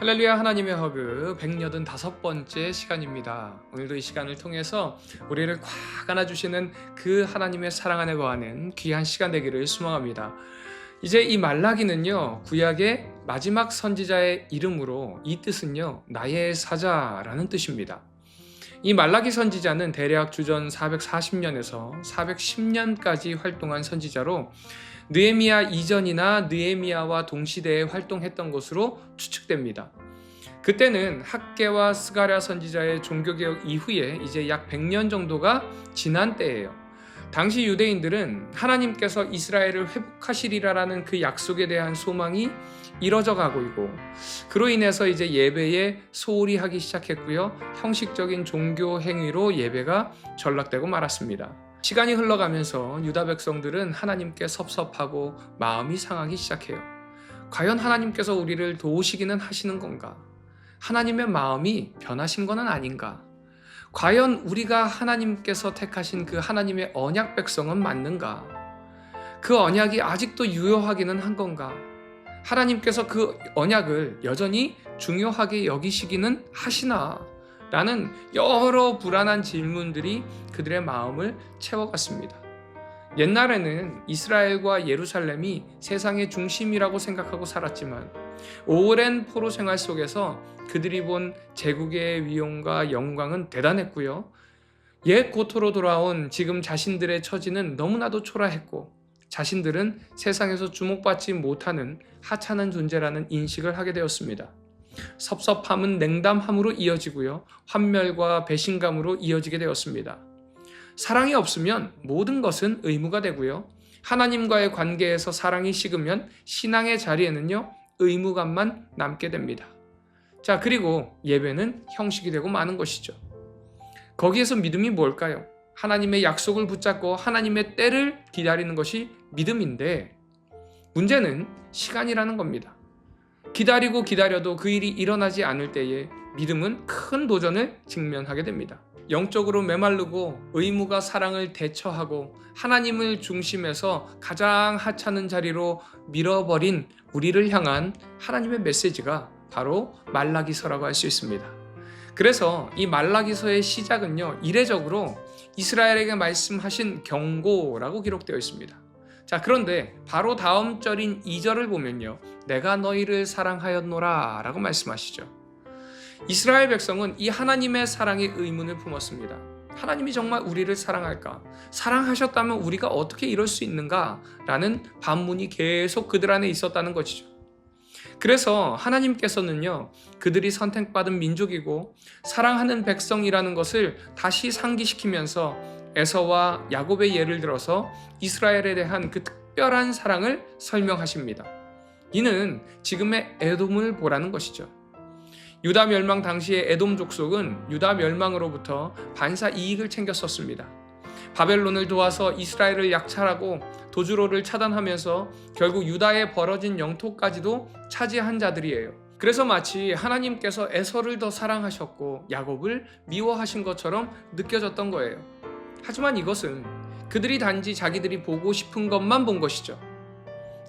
할렐루야. 하나님의 허그 185번째 시간입니다. 오늘도 이 시간을 통해서 우리를 꽉 안아주시는 그 하나님의 사랑 안에 거하는 귀한 시간 되기를 소망합니다. 이제 이 말라기는요, 구약의 마지막 선지자의 이름으로 이 뜻은요, 나의 사자라는 뜻입니다. 이 말라기 선지자는 대략 주전 440년에서 410년까지 활동한 선지자로 느헤미야 이전이나 느헤미야와 동시대에 활동했던 것으로 추측됩니다. 그때는 학개와 스가랴 선지자의 종교개혁 이후에 이제 약 100년 정도가 지난 때예요. 당시 유대인들은 하나님께서 이스라엘을 회복하시리라라는 그 약속에 대한 소망이 이뤄져 가고 있고, 그로 인해서 이제 예배에 소홀히 하기 시작했고요. 형식적인 종교 행위로 예배가 전락되고 말았습니다. 시간이 흘러가면서 유다 백성들은 하나님께 섭섭하고 마음이 상하기 시작해요. 과연 하나님께서 우리를 도우시기는 하시는 건가? 하나님의 마음이 변하신 것은 아닌가? 과연 우리가 하나님께서 택하신 그 하나님의 언약 백성은 맞는가? 그 언약이 아직도 유효하기는 한 건가? 하나님께서 그 언약을 여전히 중요하게 여기시기는 하시나? 라는 여러 불안한 질문들이 그들의 마음을 채워갔습니다. 옛날에는 이스라엘과 예루살렘이 세상의 중심이라고 생각하고 살았지만 오랜 포로 생활 속에서 그들이 본 제국의 위엄과 영광은 대단했고요. 옛 고토로 돌아온 지금 자신들의 처지는 너무나도 초라했고, 자신들은 세상에서 주목받지 못하는 하찮은 존재라는 인식을 하게 되었습니다. 섭섭함은 냉담함으로 이어지고요, 환멸과 배신감으로 이어지게 되었습니다. 사랑이 없으면 모든 것은 의무가 되고요, 하나님과의 관계에서 사랑이 식으면 신앙의 자리에는요, 의무감만 남게 됩니다. 자, 그리고 예배는 형식이 되고 마는 것이죠. 거기에서 믿음이 뭘까요? 하나님의 약속을 붙잡고 하나님의 때를 기다리는 것이 믿음인데, 문제는 시간이라는 겁니다. 기다리고 기다려도 그 일이 일어나지 않을 때에 믿음은 큰 도전을 직면하게 됩니다. 영적으로 메마르고 의무가 사랑을 대처하고 하나님을 중심에서 가장 하찮은 자리로 밀어버린 우리를 향한 하나님의 메시지가 바로 말라기서라고 할 수 있습니다. 그래서 이 말라기서의 시작은요, 이례적으로 이스라엘에게 말씀하신 경고라고 기록되어 있습니다. 자, 그런데 바로 다음 절인 2절을 보면요, 내가 너희를 사랑하였노라 라고 말씀하시죠. 이스라엘 백성은 이 하나님의 사랑의 의문을 품었습니다. 하나님이 정말 우리를 사랑할까? 사랑하셨다면 우리가 어떻게 이럴 수 있는가? 라는 반문이 계속 그들 안에 있었다는 것이죠. 그래서 하나님께서는요, 그들이 선택받은 민족이고 사랑하는 백성이라는 것을 다시 상기시키면서 에서와 야곱의 예를 들어서 이스라엘에 대한 그 특별한 사랑을 설명하십니다. 이는 지금의 에돔을 보라는 것이죠. 유다 멸망 당시의 에돔 족속은 유다 멸망으로부터 반사 이익을 챙겼었습니다. 바벨론을 도와서 이스라엘을 약탈하고 도주로를 차단하면서 결국 유다에 벌어진 영토까지도 차지한 자들이에요. 그래서 마치 하나님께서 에서를 더 사랑하셨고 야곱을 미워하신 것처럼 느껴졌던 거예요. 하지만 이것은 그들이 단지 자기들이 보고 싶은 것만 본 것이죠.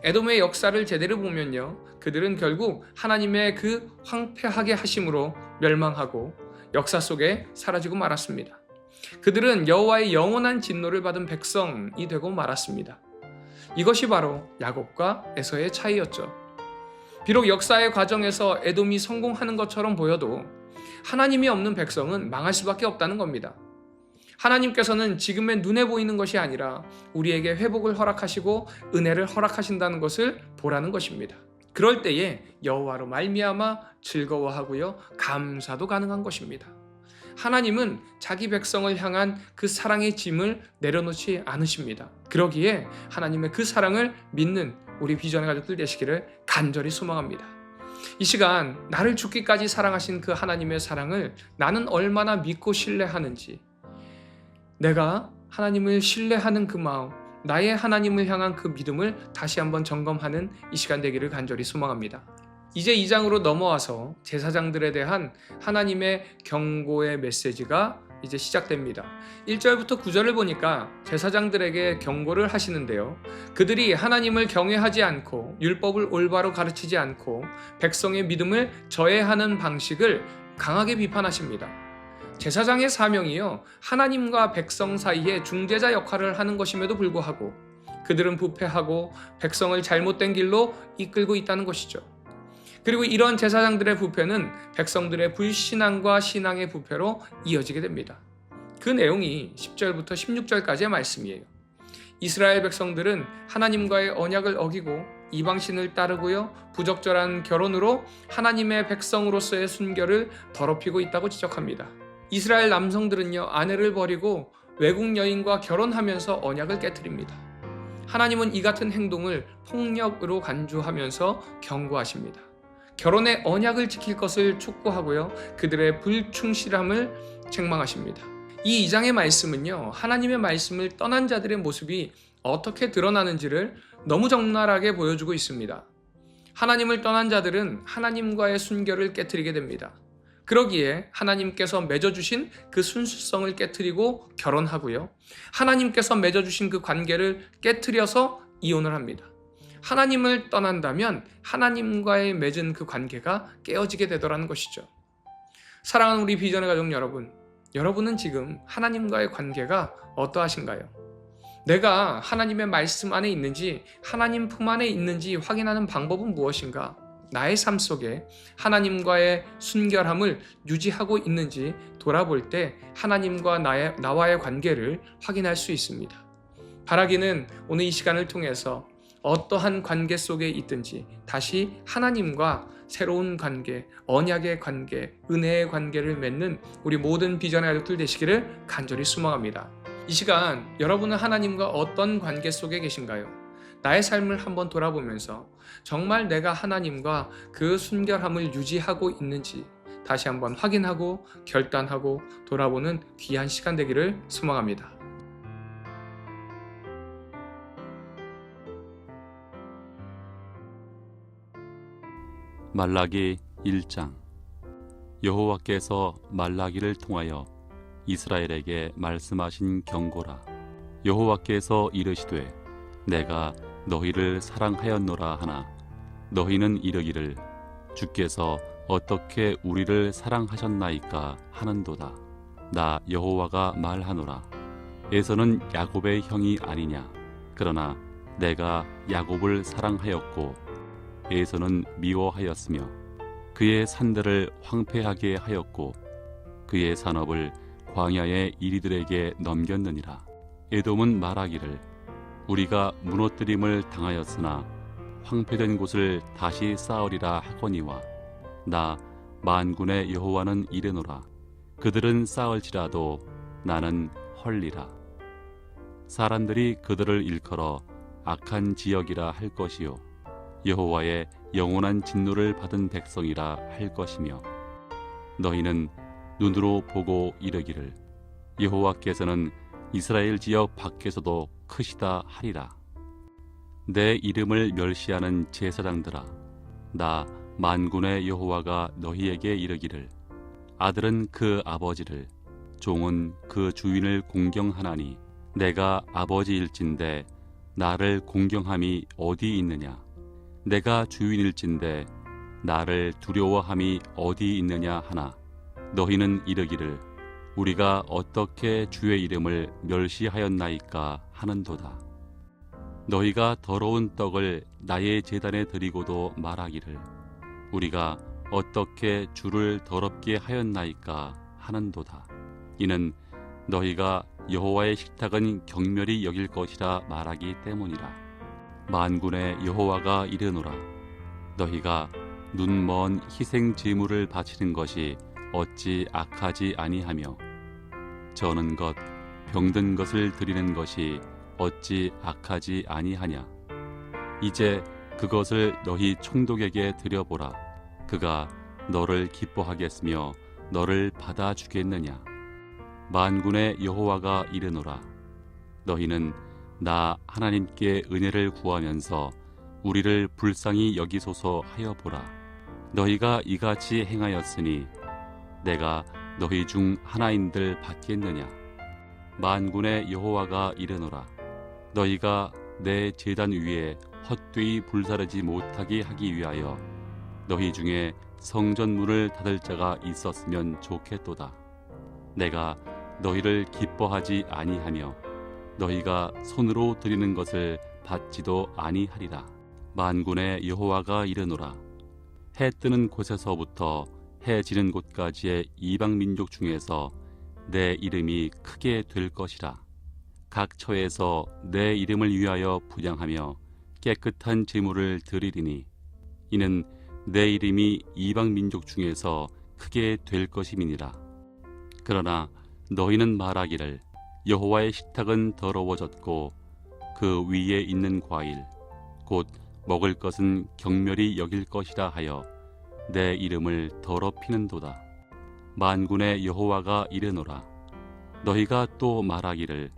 에돔의 역사를 제대로 보면요, 그들은 결국 하나님의 그 황폐하게 하심으로 멸망하고 역사 속에 사라지고 말았습니다. 그들은 여호와의 영원한 진노를 받은 백성이 되고 말았습니다. 이것이 바로 야곱과 에서의 차이였죠. 비록 역사의 과정에서 에돔이 성공하는 것처럼 보여도 하나님이 없는 백성은 망할 수밖에 없다는 겁니다. 하나님께서는 지금의 눈에 보이는 것이 아니라 우리에게 회복을 허락하시고 은혜를 허락하신다는 것을 보라는 것입니다. 그럴 때에 여호와로 말미암아 즐거워하고요, 감사도 가능한 것입니다. 하나님은 자기 백성을 향한 그 사랑의 짐을 내려놓지 않으십니다. 그러기에 하나님의 그 사랑을 믿는 우리 비전의 가족들 되시기를 간절히 소망합니다. 이 시간 나를 죽기까지 사랑하신 그 하나님의 사랑을 나는 얼마나 믿고 신뢰하는지, 내가 하나님을 신뢰하는 그 마음, 나의 하나님을 향한 그 믿음을 다시 한번 점검하는 이 시간 되기를 간절히 소망합니다. 이제 2장으로 넘어와서 제사장들에 대한 하나님의 경고의 메시지가 이제 시작됩니다. 1절부터 9절을 보니까 제사장들에게 경고를 하시는데요. 그들이 하나님을 경외하지 않고 율법을 올바로 가르치지 않고 백성의 믿음을 저해하는 방식을 강하게 비판하십니다. 제사장의 사명이요, 하나님과 백성 사이에 중재자 역할을 하는 것임에도 불구하고 그들은 부패하고 백성을 잘못된 길로 이끌고 있다는 것이죠. 그리고 이런 제사장들의 부패는 백성들의 불신앙과 신앙의 부패로 이어지게 됩니다. 그 내용이 10절부터 16절까지의 말씀이에요. 이스라엘 백성들은 하나님과의 언약을 어기고 이방신을 따르고요, 부적절한 결혼으로 하나님의 백성으로서의 순결을 더럽히고 있다고 지적합니다. 이스라엘 남성들은요, 아내를 버리고 외국 여인과 결혼하면서 언약을 깨트립니다. 하나님은 이 같은 행동을 폭력으로 간주하면서 경고하십니다. 결혼의 언약을 지킬 것을 촉구하고요, 그들의 불충실함을 책망하십니다. 이 2장의 말씀은요, 하나님의 말씀을 떠난 자들의 모습이 어떻게 드러나는지를 너무 적나라하게 보여주고 있습니다. 하나님을 떠난 자들은 하나님과의 순결을 깨트리게 됩니다. 그러기에 하나님께서 맺어주신 그 순수성을 깨트리고 결혼하고요, 하나님께서 맺어주신 그 관계를 깨트려서 이혼을 합니다. 하나님을 떠난다면 하나님과의 맺은 그 관계가 깨어지게 되더라는 것이죠. 사랑하는 우리 비전의 가족 여러분, 여러분은 지금 하나님과의 관계가 어떠하신가요? 내가 하나님의 말씀 안에 있는지, 하나님 품 안에 있는지 확인하는 방법은 무엇인가? 나의 삶 속에 하나님과의 순결함을 유지하고 있는지 돌아볼 때 하나님과 나와의 관계를 확인할 수 있습니다. 바라기는 오늘 이 시간을 통해서 어떠한 관계 속에 있든지 다시 하나님과 새로운 관계, 언약의 관계, 은혜의 관계를 맺는 우리 모든 비전의 가족들 되시기를 간절히 소망합니다. 이 시간 여러분은 하나님과 어떤 관계 속에 계신가요? 나의 삶을 한번 돌아보면서 정말 내가 하나님과 그 순결함을 유지하고 있는지 다시 한번 확인하고 결단하고 돌아보는 귀한 시간 되기를 소망합니다. 말라기 1장. 여호와께서 말라기를 통하여 이스라엘에게 말씀하신 경고라. 여호와께서 이르시되 내가 너희를 사랑하였노라 하나 너희는 이르기를 주께서 어떻게 우리를 사랑하셨나이까 하는도다. 나 여호와가 말하노라. 에서는 야곱의 형이 아니냐. 그러나 내가 야곱을 사랑하였고 에서는 미워하였으며 그의 산들을 황폐하게 하였고 그의 산업을 광야의 이리들에게 넘겼느니라. 에돔은 말하기를 우리가 무너뜨림을 당하였으나 황폐된 곳을 다시 쌓으리라 하거니와 나 만군의 여호와는 이르노라. 그들은 쌓을지라도 나는 헐리라. 사람들이 그들을 일컬어 악한 지역이라 할 것이요 여호와의 영원한 진노를 받은 백성이라 할 것이며 너희는 눈으로 보고 이르기를 여호와께서는 이스라엘 지역 밖에서도 크시다 하리라. 내 이름을 멸시하는 제사장들아, 나 만군의 여호와가 너희에게 이르기를 아들은 그 아버지를 종은 그 주인을 공경하나니 내가 아버지일진데 나를 공경함이 어디 있느냐. 내가 주인일진데 나를 두려워함이 어디 있느냐 하나 너희는 이르기를 우리가 어떻게 주의 이름을 멸시하였나이까 하는도다. 너희가 더러운 떡을 나의 제단에 드리고도 말하기를 우리가 어떻게 주를 더럽게 하였나이까 하는도다. 이는 너희가 여호와의 식탁은 경멸히 여길 것이라 말하기 때문이라. 만군의 여호와가 이르노라. 너희가 눈먼 희생 제물을 바치는 것이 어찌 악하지 아니하며 저는 것 병든 것을 드리는 것이 어찌 악하지 아니하냐. 이제 그것을 너희 총독에게 드려보라. 그가 너를 기뻐하겠으며 너를 받아주겠느냐. 만군의 여호와가 이르노라. 너희는 나 하나님께 은혜를 구하면서 우리를 불쌍히 여기소서 하여 보라. 너희가 이같이 행하였으니 내가 너희 중 하나인들 받겠느냐? 만군의 여호와가 이르노라. 너희가 내 제단 위에 헛되이 불사르지 못하게 하기 위하여 너희 중에 성전 문을 닫을 자가 있었으면 좋겠도다. 내가 너희를 기뻐하지 아니하며 너희가 손으로 드리는 것을 받지도 아니하리라. 만군의 여호와가 이르노라. 해 뜨는 곳에서부터 해 지는 곳까지의 이방 민족 중에서 내 이름이 크게 될 것이라. 각 처에서 내 이름을 위하여 분향하며 깨끗한 제물을 드리리니 이는 내 이름이 이방 민족 중에서 크게 될 것임이니라. 그러나 너희는 말하기를 여호와의 식탁은 더러워졌고 그 위에 있는 과일 곧 먹을 것은 경멸이 여길 것이라 하여 내 이름을 더럽히는도다. 만군의 여호와가 이르노라. 너희가 또 말하기를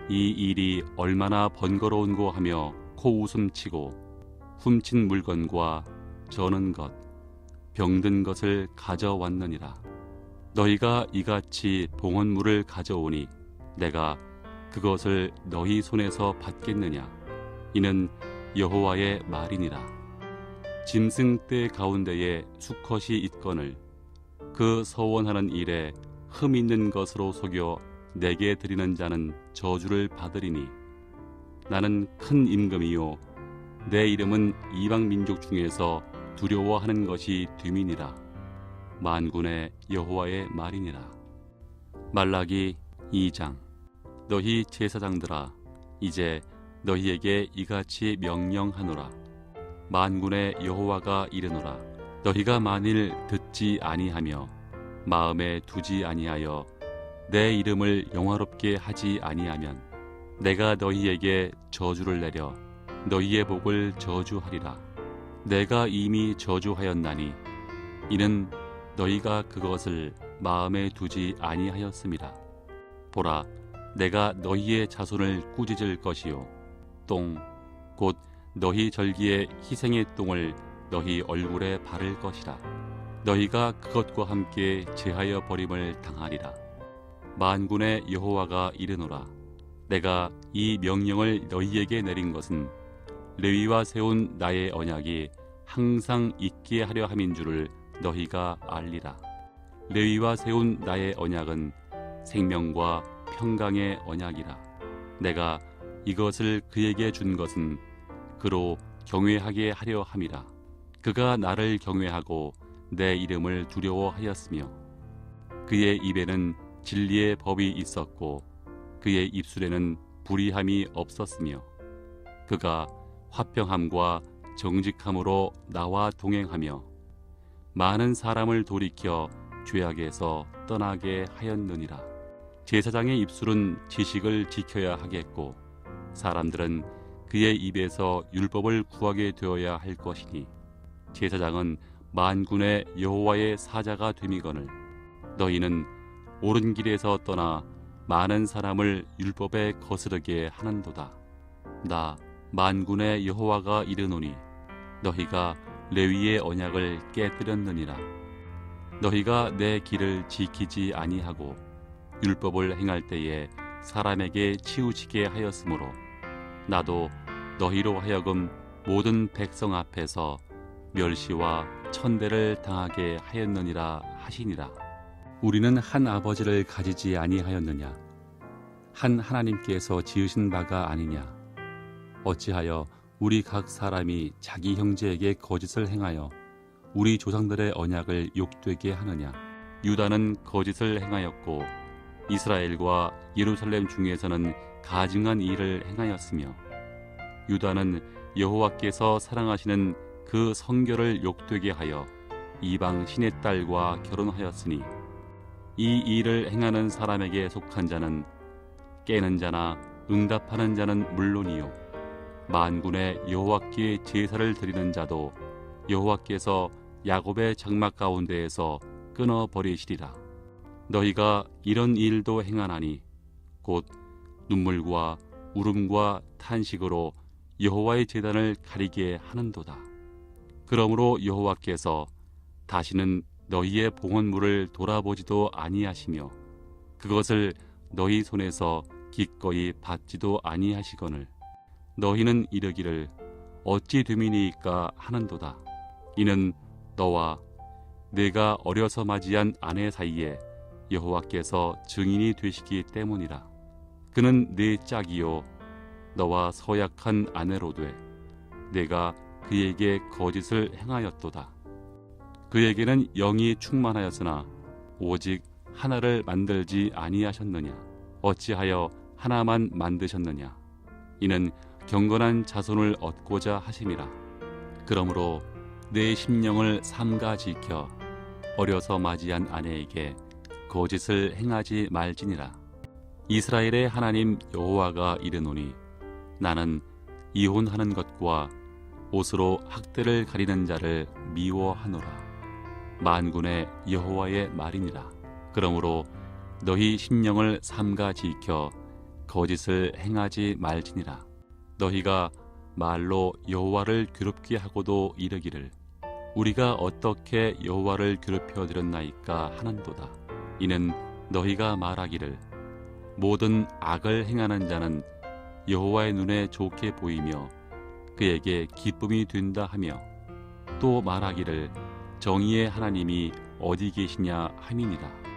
이 일이 얼마나 번거로운고 하며 코웃음치고 훔친 물건과 저는 것, 병든 것을 가져왔느니라. 너희가 이같이 봉헌물을 가져오니 내가 그것을 너희 손에서 받겠느냐? 이는 여호와의 말이니라. 짐승 떼 가운데에 수컷이 있거늘 그 서원하는 일에 흠 있는 것으로 속여 내게 드리는 자는 저주를 받으리니 나는 큰 임금이요 내 이름은 이방 민족 중에서 두려워하는 것이 됨이니라. 만군의 여호와의 말이니라. 말라기 2장. 너희 제사장들아 이제 너희에게 이같이 명령하노라. 만군의 여호와가 이르노라. 너희가 만일 듣지 아니하며 마음에 두지 아니하여 내 이름을 영화롭게 하지 아니하면 내가 너희에게 저주를 내려 너희의 복을 저주하리라. 내가 이미 저주하였나니 이는 너희가 그것을 마음에 두지 아니하였음이라. 보라, 내가 너희의 자손을 꾸짖을 것이요 똥 곧 너희 절기의 희생의 똥을 너희 얼굴에 바를 것이라. 너희가 그것과 함께 제하여 버림을 당하리라. 만군의 여호와가 이르노라. 내가 이 명령을 너희에게 내린 것은 레위와 세운 나의 언약이 항상 있게 하려 함인 줄을 너희가 알리라. 레위와 세운 나의 언약은 생명과 평강의 언약이라. 내가 이것을 그에게 준 것은 그로 경외하게 하려 함이라. 그가 나를 경외하고 내 이름을 두려워하였으며 그의 입에는 진리의 법이 있었고 그의 입술에는 불의함이 없었으며 그가 화평함과 정직함으로 나와 동행하며 많은 사람을 돌이켜 죄악에서 떠나게 하였느니라. 제사장의 입술은 지식을 지켜야 하겠고 사람들은 그의 입에서 율법을 구하게 되어야 할 것이니 제사장은 만군의 여호와의 사자가 됨이거늘 너희는 옳은 길에서 떠나 많은 사람을 율법에 거스르게 하는도다. 나 만군의 여호와가 이르노니 너희가 레위의 언약을 깨뜨렸느니라. 너희가 내 길을 지키지 아니하고 율법을 행할 때에 사람에게 치우치게 하였으므로 나도 너희로 하여금 모든 백성 앞에서 멸시와 천대를 당하게 하였느니라 하시니라. 우리는 한 아버지를 가지지 아니하였느냐? 한 하나님께서 지으신 바가 아니냐? 어찌하여 우리 각 사람이 자기 형제에게 거짓을 행하여 우리 조상들의 언약을 욕되게 하느냐? 유다는 거짓을 행하였고 이스라엘과 예루살렘 중에서는 가증한 일을 행하였으며 유다는 여호와께서 사랑하시는 그 성결을 욕되게 하여 이방 신의 딸과 결혼하였으니 이 일을 행하는 사람에게 속한 자는 깨는 자나 응답하는 자는 물론이요 만군의 여호와께 제사를 드리는 자도 여호와께서 야곱의 장막 가운데에서 끊어 버리시리라. 너희가 이런 일도 행하나니 곧 눈물과 울음과 탄식으로 여호와의 제단을 가리게 하는도다. 그러므로 여호와께서 다시는 너희의 봉헌물을 돌아보지도 아니하시며 그것을 너희 손에서 기꺼이 받지도 아니하시거늘 너희는 이르기를 어찌 됨이니이까 하는도다. 이는 너와 내가 어려서 맞이한 아내 사이에 여호와께서 증인이 되시기 때문이라. 그는 내 짝이요 너와 서약한 아내로 돼 내가 그에게 거짓을 행하였도다. 그에게는 영이 충만하였으나 오직 하나를 만들지 아니하셨느냐? 어찌하여 하나만 만드셨느냐? 이는 경건한 자손을 얻고자 하심이라. 그러므로 내 심령을 삼가 지켜 어려서 맞이한 아내에게 거짓을 행하지 말지니라. 이스라엘의 하나님 여호와가 이르노니 나는 이혼하는 것과 옷으로 학대를 가리는 자를 미워하노라. 만군의 여호와의 말이니라. 그러므로 너희 심령을 삼가 지켜 거짓을 행하지 말지니라. 너희가 말로 여호와를 괴롭게 하고도 이르기를 우리가 어떻게 여호와를 괴롭혀 드렸나이까 하는도다. 이는 너희가 말하기를 모든 악을 행하는 자는 여호와의 눈에 좋게 보이며 그에게 기쁨이 된다 하며 또 말하기를 정의의 하나님이 어디 계시냐 함이니라.